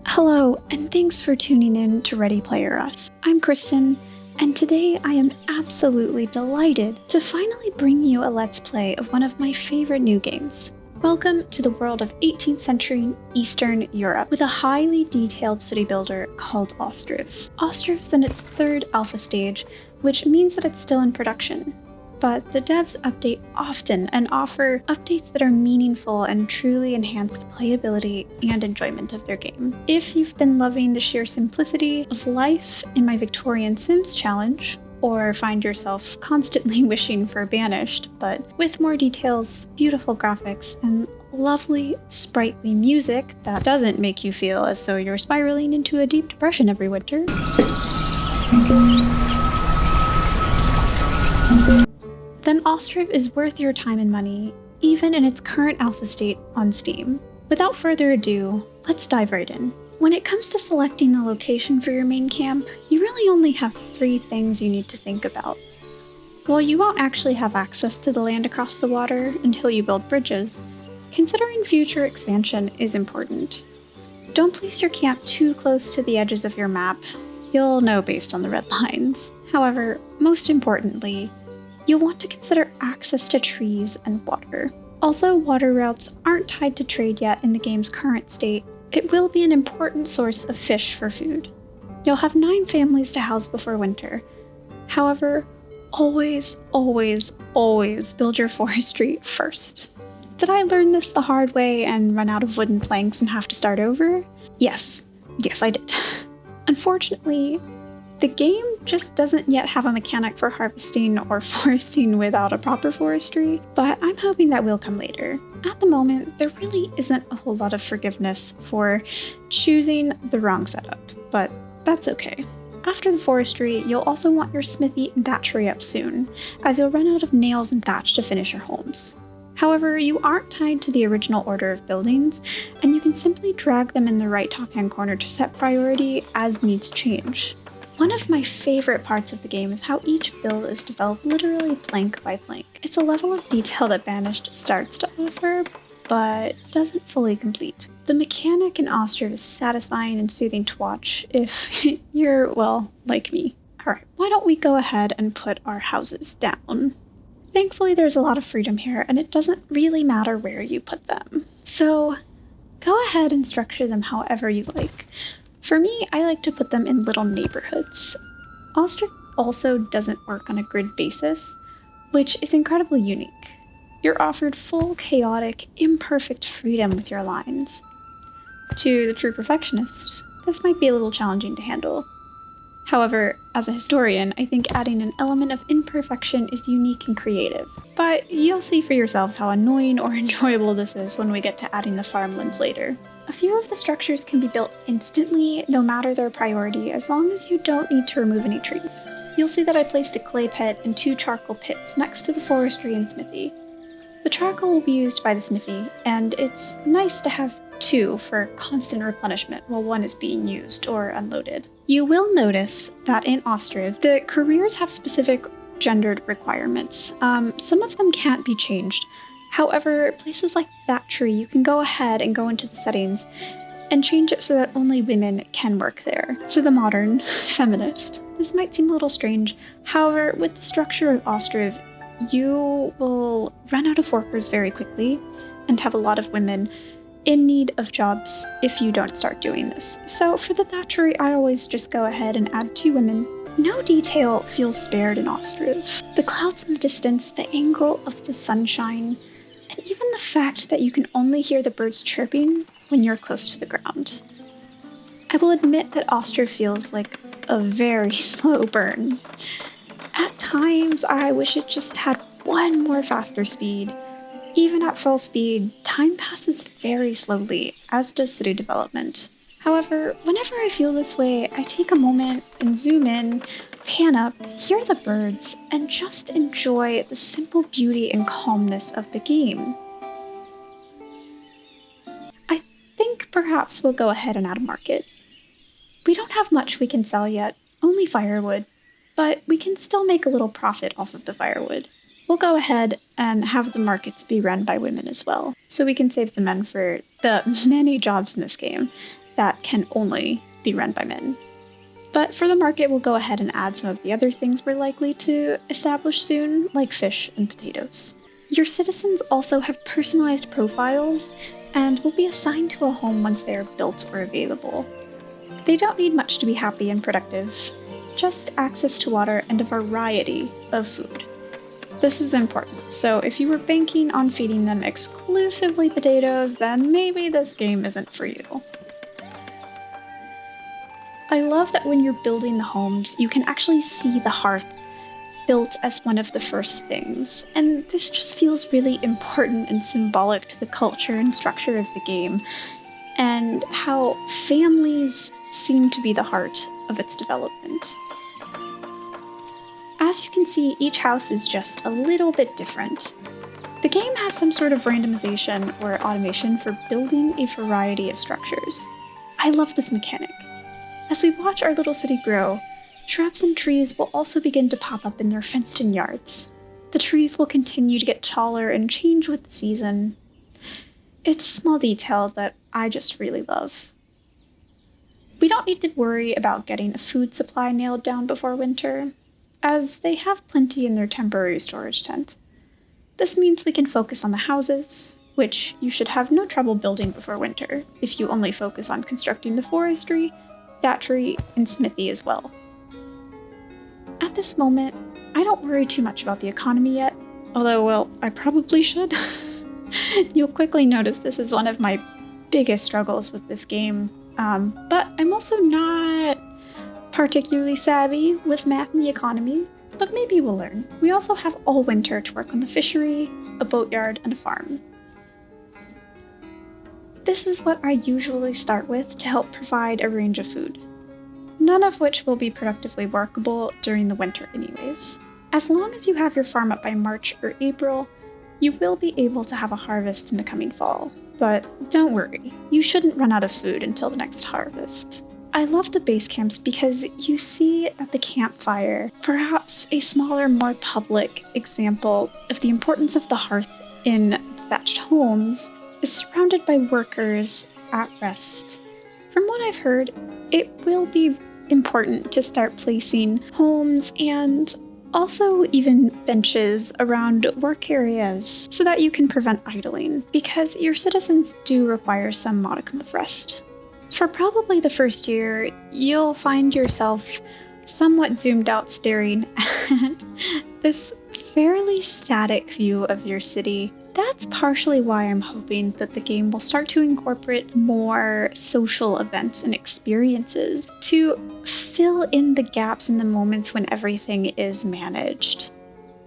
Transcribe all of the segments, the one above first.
Hello, and thanks for tuning in to Ready Player Us. I'm Kristen, and today I am absolutely delighted to finally bring you a Let's Play of one of my favorite new games. Welcome to the world of 18th century Eastern Europe with a highly detailed city builder called Ostriv. Ostriv is in its third alpha stage, which means that it's still in production. But the devs update often and offer updates that are meaningful and truly enhance the playability and enjoyment of their game. If you've been loving the sheer simplicity of life in my Victorian Sims challenge, or find yourself constantly wishing for Banished, but with more details, beautiful graphics, and lovely, sprightly music that doesn't make you feel as though you're spiraling into a deep depression every winter, then Ostriv is worth your time and money, even in its current alpha state on Steam. Without further ado, let's dive right in. When it comes to selecting the location for your main camp, you really only have 3 things you need to think about. While you won't actually have access to the land across the water until you build bridges, considering future expansion is important. Don't place your camp too close to the edges of your map. You'll know based on the red lines. However, most importantly, you'll want to consider access to trees and water. Although water routes aren't tied to trade yet in the game's current state, it will be an important source of fish for food. You'll have 9 families to house before winter. However, always build your forestry first. Did I learn this the hard way and run out of wooden planks and have to start over? Yes, I did. Unfortunately, the game just doesn't yet have a mechanic for harvesting or foresting without a proper forestry, but I'm hoping that will come later. At the moment, there really isn't a whole lot of forgiveness for choosing the wrong setup, but that's okay. After the forestry, you'll also want your smithy and thatchery up soon, as you'll run out of nails and thatch to finish your homes. However, you aren't tied to the original order of buildings, and you can simply drag them in the right top-hand corner to set priority as needs change. One of my favorite parts of the game is how each build is developed literally plank by plank. It's a level of detail that Banished starts to offer, but doesn't fully complete. The mechanic in Ostriv is satisfying and soothing to watch if you're, well, like me. Alright, why don't we go ahead and put our houses down? Thankfully, there's a lot of freedom here, and it doesn't really matter where you put them. So, go ahead and structure them however you like. For me, I like to put them in little neighborhoods. Ostriv also doesn't work on a grid basis, which is incredibly unique. You're offered full, chaotic, imperfect freedom with your lines. To the true perfectionist, this might be a little challenging to handle. However, as a historian, I think adding an element of imperfection is unique and creative. But you'll see for yourselves how annoying or enjoyable this is when we get to adding the farmlands later. A few of the structures can be built instantly, no matter their priority, as long as you don't need to remove any trees. You'll see that I placed a clay pit and 2 charcoal pits next to the forestry and smithy. The charcoal will be used by the smithy, and it's nice to have 2 for constant replenishment while 1 is being used or unloaded. You will notice that in Ostriv, the careers have specific gendered requirements. Some of them can't be changed. However, places like thatchery, you can go ahead and go into the settings and change it so that only women can work there. To the modern feminist, this might seem a little strange. However, with the structure of Ostriv, you will run out of workers very quickly and have a lot of women in need of jobs if you don't start doing this. So for the thatchery, I always just go ahead and add 2 women. No detail feels spared in Ostriv. The clouds in the distance, the angle of the sunshine, and even the fact that you can only hear the birds chirping when you're close to the ground. I will admit that Ostriv feels like a very slow burn. At times, I wish it just had 1 more faster speed. Even at full speed, time passes very slowly, as does city development. However, whenever I feel this way, I take a moment and zoom in, pan up, hear the birds, and just enjoy the simple beauty and calmness of the game. I think perhaps we'll go ahead and add a market. We don't have much we can sell yet, only firewood, but we can still make a little profit off of the firewood. We'll go ahead and have the markets be run by women as well, so we can save the men for the many jobs in this game that can only be run by men. But for the market, we'll go ahead and add some of the other things we're likely to establish soon, like fish and potatoes. Your citizens also have personalized profiles and will be assigned to a home once they are built or available. They don't need much to be happy and productive, just access to water and a variety of food. This is important, so if you were banking on feeding them exclusively potatoes, then maybe this game isn't for you. I love that when you're building the homes, you can actually see the hearth built as one of the first things, and this just feels really important and symbolic to the culture and structure of the game, and how families seem to be the heart of its development. As you can see, each house is just a little bit different. The game has some sort of randomization or automation for building a variety of structures. I love this mechanic. As we watch our little city grow, shrubs and trees will also begin to pop up in their fenced-in yards. The trees will continue to get taller and change with the season. It's a small detail that I just really love. We don't need to worry about getting a food supply nailed down before winter, as they have plenty in their temporary storage tent. This means we can focus on the houses, which you should have no trouble building before winter if you only focus on constructing the forestry, thatchery, and smithy as well. At this moment, I don't worry too much about the economy yet, although, well, I probably should. You'll quickly notice this is one of my biggest struggles with this game, but I'm also not particularly savvy with math and the economy, but maybe we'll learn. We also have all winter to work on the fishery, a boatyard, and a farm. This is what I usually start with to help provide a range of food, none of which will be productively workable during the winter anyways. As long as you have your farm up by March or April, you will be able to have a harvest in the coming fall. But don't worry, you shouldn't run out of food until the next harvest. I love the base camps because you see at the campfire, perhaps a smaller, more public example of the importance of the hearth in thatched homes is surrounded by workers at rest. From what I've heard, it will be important to start placing homes and also even benches around work areas so that you can prevent idling, because your citizens do require some modicum of rest. For probably the first year, you'll find yourself somewhat zoomed out staring at this fairly static view of your city. That's partially why I'm hoping that the game will start to incorporate more social events and experiences to fill in the gaps in the moments when everything is managed.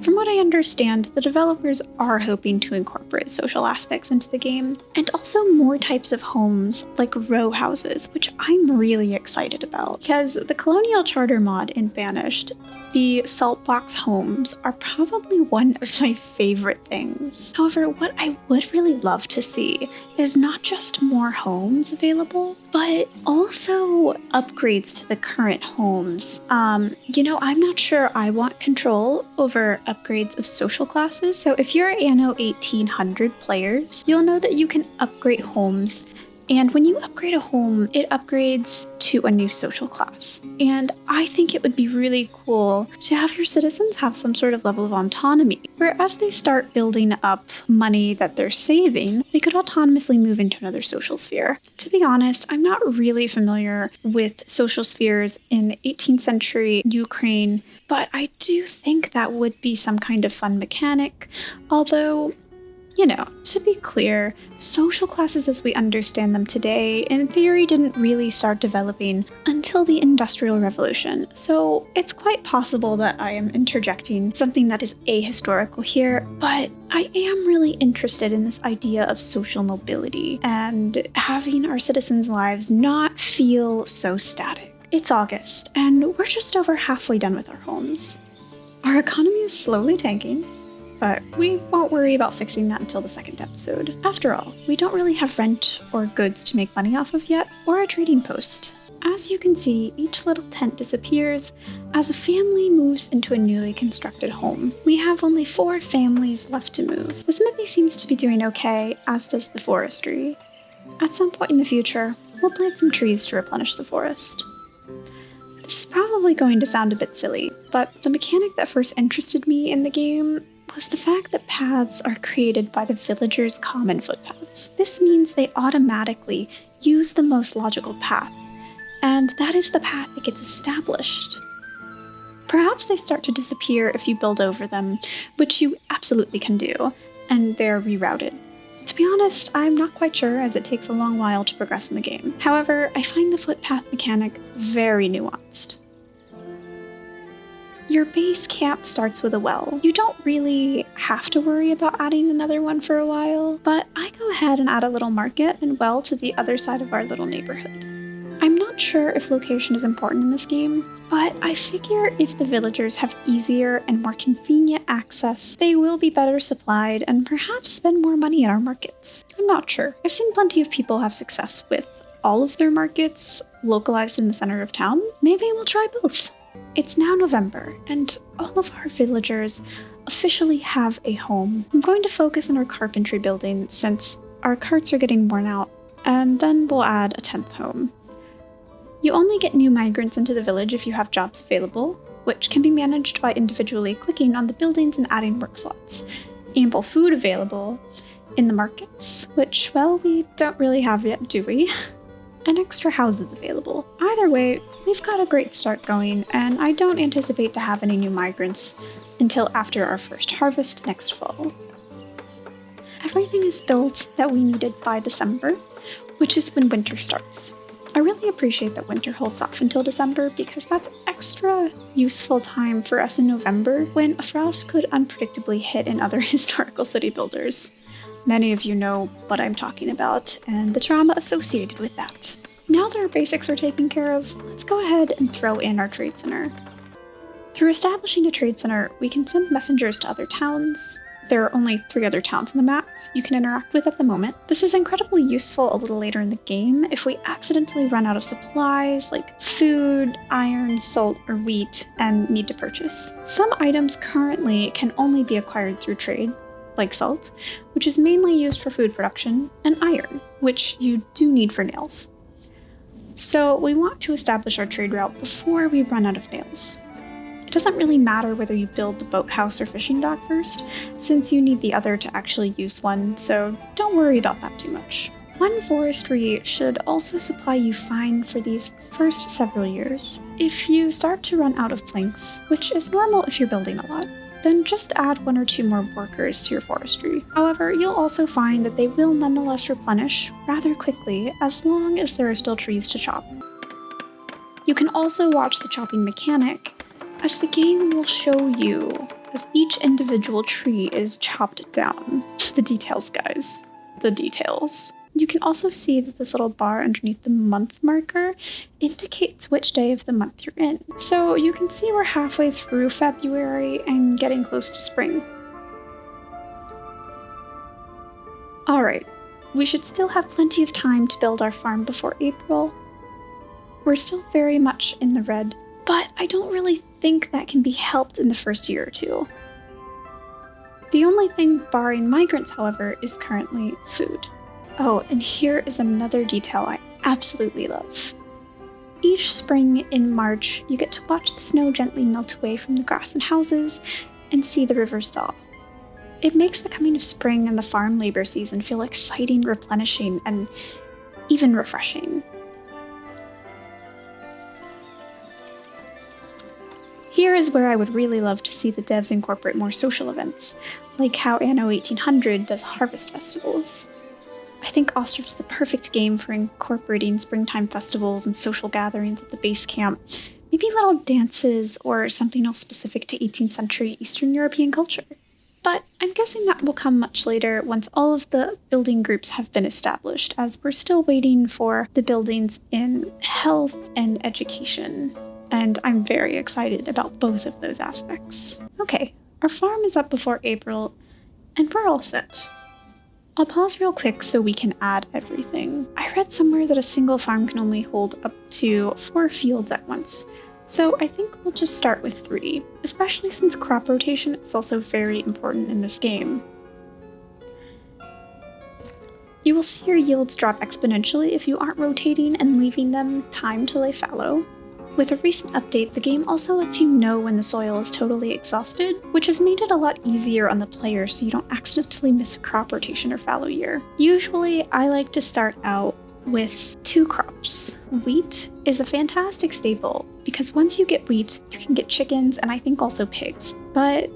From what I understand, the developers are hoping to incorporate social aspects into the game, and also more types of homes like row houses, which I'm really excited about, because the Colonial Charter mod in Banished, the saltbox homes are probably one of my favorite things. However, what I would really love to see is not just more homes available, but also upgrades to the current homes. I'm not sure I want control over upgrades of social classes, so if you're Anno 1800 players, you'll know that you can upgrade homes. And when you upgrade a home, it upgrades to a new social class. And I think it would be really cool to have your citizens have some sort of level of autonomy, where as they start building up money that they're saving, they could autonomously move into another social sphere. To be honest, I'm not really familiar with social spheres in 18th century Ukraine, but I do think that would be some kind of fun mechanic, although to be clear, social classes as we understand them today, in theory, didn't really start developing until the Industrial Revolution, so it's quite possible that I am interjecting something that is ahistorical here, but I am really interested in this idea of social mobility and having our citizens' lives not feel so static. It's August, and we're just over halfway done with our homes. Our economy is slowly tanking, but we won't worry about fixing that until the second episode. After all, we don't really have rent or goods to make money off of yet, or a trading post. As you can see, each little tent disappears as a family moves into a newly constructed home. We have only 4 families left to move. The smithy seems to be doing okay, as does the forestry. At some point in the future, we'll plant some trees to replenish the forest. This is probably going to sound a bit silly, but the mechanic that first interested me in the game was the fact that paths are created by the villagers' common footpaths. This means they automatically use the most logical path, and that is the path that gets established. Perhaps they start to disappear if you build over them, which you absolutely can do, and they're rerouted. To be honest, I'm not quite sure, as it takes a long while to progress in the game. However, I find the footpath mechanic very nuanced. Your base camp starts with a well. You don't really have to worry about adding another one for a while, but I go ahead and add a little market and well to the other side of our little neighborhood. I'm not sure if location is important in this game, but I figure if the villagers have easier and more convenient access, they will be better supplied and perhaps spend more money at our markets. I'm not sure. I've seen plenty of people have success with all of their markets localized in the center of town. Maybe we'll try both. It's now November, and all of our villagers officially have a home. I'm going to focus on our carpentry building since our carts are getting worn out, and then we'll add a 10th home. You only get new migrants into the village if you have jobs available, which can be managed by individually clicking on the buildings and adding work slots. Ample food available in the markets, which, well, we don't really have yet, do we? And extra houses available. Either way, we've got a great start going, and I don't anticipate to have any new migrants until after our first harvest next fall. Everything is built that we needed by December, which is when winter starts. I really appreciate that winter holds off until December because that's extra useful time for us in November when a frost could unpredictably hit in other historical city builders. Many of you know what I'm talking about and the trauma associated with that. Now that our basics are taken care of, let's go ahead and throw in our trade center. Through establishing a trade center, we can send messengers to other towns. There are only 3 other towns on the map you can interact with at the moment. This is incredibly useful a little later in the game if we accidentally run out of supplies like food, iron, salt, or wheat and need to purchase. Some items currently can only be acquired through trade, like salt, which is mainly used for food production, and iron, which you do need for nails. So we want to establish our trade route before we run out of nails. It doesn't really matter whether you build the boathouse or fishing dock first, since you need the other to actually use one, so don't worry about that too much. One forestry should also supply you fine for these first several years. If you start to run out of planks, which is normal if you're building a lot, then just add 1 or 2 more workers to your forestry. However, you'll also find that they will nonetheless replenish rather quickly as long as there are still trees to chop. You can also watch the chopping mechanic, as the game will show you as each individual tree is chopped down. The details, guys. The details. You can also see that this little bar underneath the month marker indicates which day of the month you're in. So you can see we're halfway through February and getting close to spring. Alright, we should still have plenty of time to build our farm before April. We're still very much in the red, but I don't really think that can be helped in the first year or 2. The only thing barring migrants, however, is currently food. Oh, and here is another detail I absolutely love. Each spring in March, you get to watch the snow gently melt away from the grass and houses and see the rivers thaw. It makes the coming of spring and the farm labor season feel exciting, replenishing, and even refreshing. Here is where I would really love to see the devs incorporate more social events, like how Anno 1800 does harvest festivals. I think Ostriv is the perfect game for incorporating springtime festivals and social gatherings at the base camp, maybe little dances or something else specific to 18th century Eastern European culture. But I'm guessing that will come much later once all of the building groups have been established, as we're still waiting for the buildings in health and education. And I'm very excited about both of those aspects. Okay, our farm is up before April, and we're all set. I'll pause real quick so we can add everything. I read somewhere that a single farm can only hold up to 4 fields at once, so I think we'll just start with 3, especially since crop rotation is also very important in this game. You will see your yields drop exponentially if you aren't rotating and leaving them time to lay fallow. With a recent update, the game also lets you know when the soil is totally exhausted, which has made it a lot easier on the player so you don't accidentally miss a crop rotation or fallow year. Usually, I like to start out with 2 crops. Wheat is a fantastic staple because once you get wheat, you can get chickens and I think also pigs. But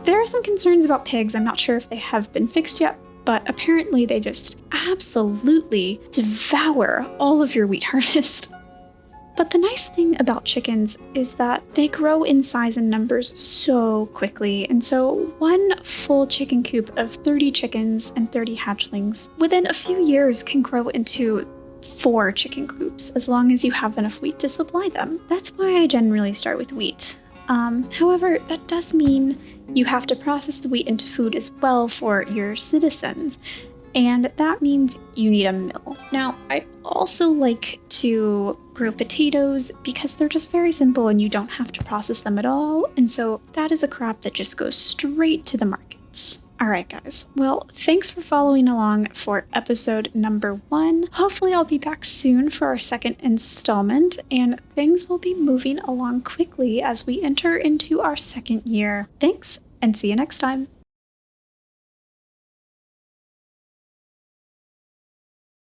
there are some concerns about pigs. I'm not sure if they have been fixed yet, but apparently they just absolutely devour all of your wheat harvest. But the nice thing about chickens is that they grow in size and numbers so quickly, and so one full chicken coop of 30 chickens and 30 hatchlings within a few years can grow into 4 chicken coops as long as you have enough wheat to supply them. That's why I generally start with wheat. However, that does mean you have to process the wheat into food as well for your citizens. And that means you need a mill. Now, I also like to grow potatoes because they're just very simple and you don't have to process them at all. And so that is a crop that just goes straight to the markets. All right, guys. Well, thanks for following along for episode number 1. Hopefully I'll be back soon for our second installment and things will be moving along quickly as we enter into our second year. Thanks and see you next time.